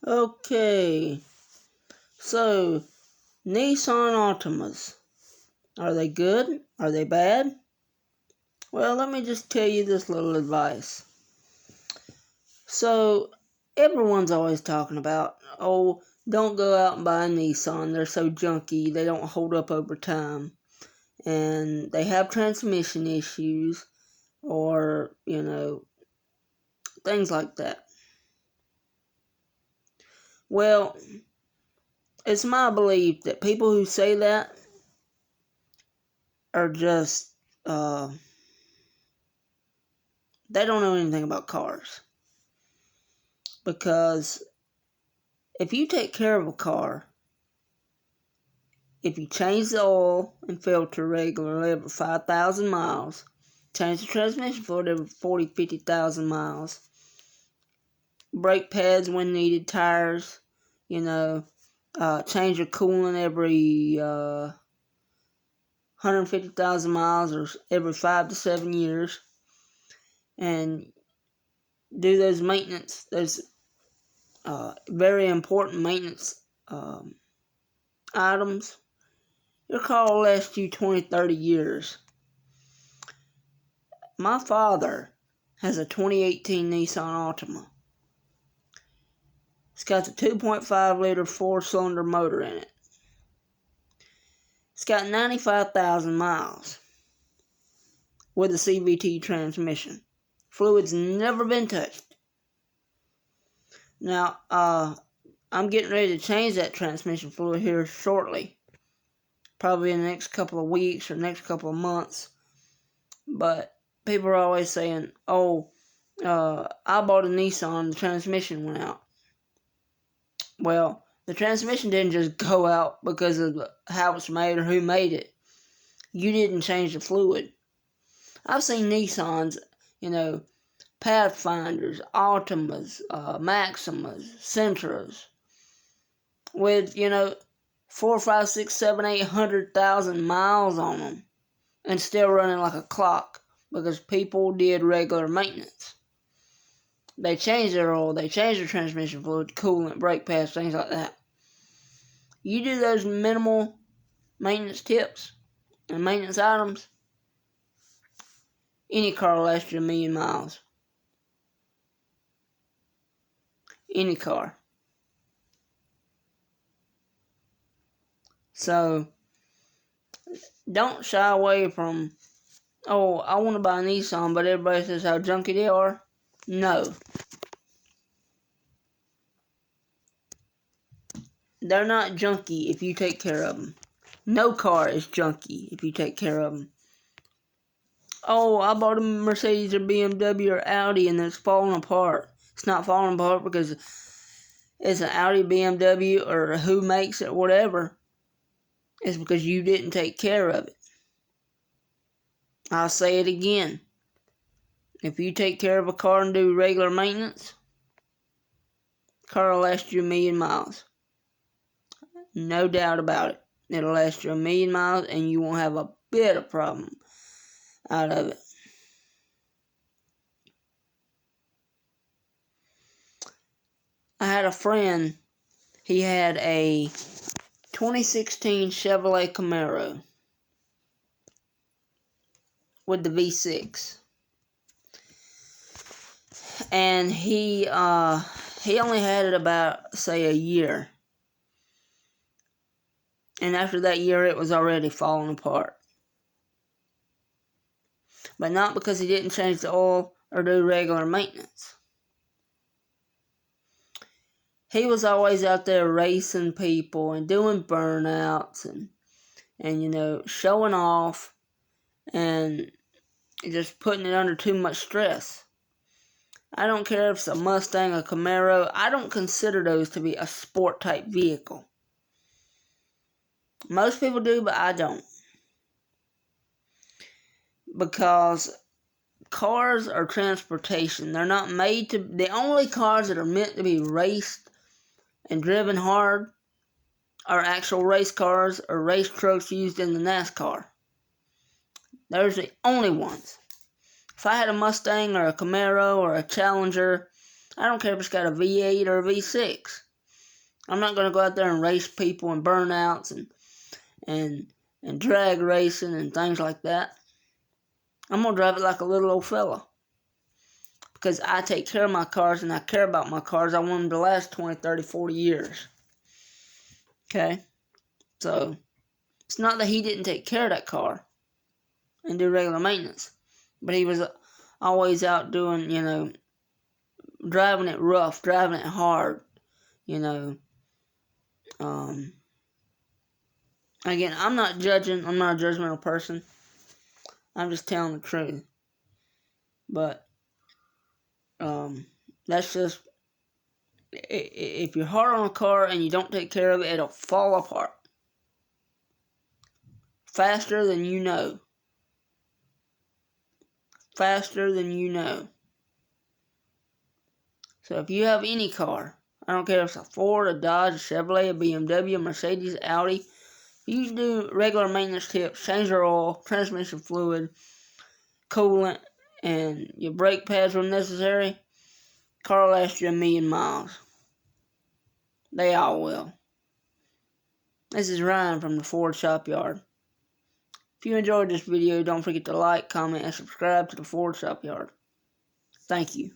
Okay, so Nissan Altimas. Are they good? Are they bad? Well, let me just tell you this little advice. So, everyone's always talking about, oh, don't go out and buy a Nissan. They're so junky. They don't hold up over time. And they have transmission issues or, things like that. Well, it's my belief that people who say that are just, they don't know anything about cars. Because if you take care of a car, if you change the oil and filter regularly every 5,000 miles, change the transmission fluid every 40, 50,000 miles, brake pads when needed, tires, change your coolant every 150,000 miles or every 5 to 7 years, and do those maintenance, those very important maintenance items, your car will last you 20, 30 years. My father has a 2018 Nissan Altima. It's got the 2.5 liter 4-cylinder motor in it. It's got 95,000 miles with a CVT transmission. Fluid's never been touched. Now, I'm getting ready to change that transmission fluid here shortly. Probably in the next couple of weeks or next couple of months. But people are always saying, oh, I bought a Nissan, the transmission went out. Well, the transmission didn't just go out because of how it's made or who made it. You didn't change the fluid. I've seen Nissans, Pathfinders, Altimas, Maximas, Sentras, with, 4, 5, 6, 7, 800,000 miles on them, and still running like a clock because people did regular maintenance. They changed their oil, they changed their transmission fluid, coolant, brake pads, things like that. You do those minimal maintenance tips and maintenance items, any car will last you 1,000,000 miles. Any car. So, don't shy away from, oh, I want to buy a Nissan, but everybody says how junky they are. No. They're not junky if you take care of them. No car is junky if you take care of them. Oh, I bought a Mercedes or BMW or Audi and it's falling apart. It's not falling apart because it's an Audi, BMW, or who makes it, whatever. It's because you didn't take care of it. I'll say it again. If you take care of a car and do regular maintenance, the car will last you 1,000,000 miles. No doubt about it. It'll last you 1,000,000 miles and you won't have a bit of problem out of it. I had a friend, he had a 2016 Chevrolet Camaro with the V6. And he only had it about, say, a year. And after that year, it was already falling apart. But not because he didn't change the oil or do regular maintenance. He was always out there racing people and doing burnouts and showing off and just putting it under too much stress. I don't care if it's a Mustang, a Camaro. I don't consider those to be a sport type vehicle. Most people do, but I don't. Because cars are transportation. They're not made to... The only cars that are meant to be raced and driven hard are actual race cars or race trucks used in the NASCAR. Those are the only ones. If I had a Mustang or a Camaro or a Challenger, I don't care if it's got a V8 or a V6. I'm not going to go out there and race people and burnouts and drag racing and things like that. I'm going to drive it like a little old fella. Because I take care of my cars and I care about my cars. I want them to last 20, 30, 40 years. Okay? So, it's not that he didn't take care of that car and do regular maintenance. But he was always out doing, driving it rough, driving it hard, Again, I'm not judging. I'm not a judgmental person. I'm just telling the truth. But, that's just, if you're hard on a car and you don't take care of it, it'll fall apart. Faster than you know. Faster than you know. So if you have any car, I don't care if it's a Ford, a Dodge, a Chevrolet, a BMW, a Mercedes, Audi, if you do regular maintenance tips, change your oil, transmission fluid, coolant, and your brake pads when necessary, car will last you 1,000,000 miles. They all will. This is Ryan from the Ford Shopyard. If you enjoyed this video, don't forget to like, comment, and subscribe to the Ford Shopyard. Thank you.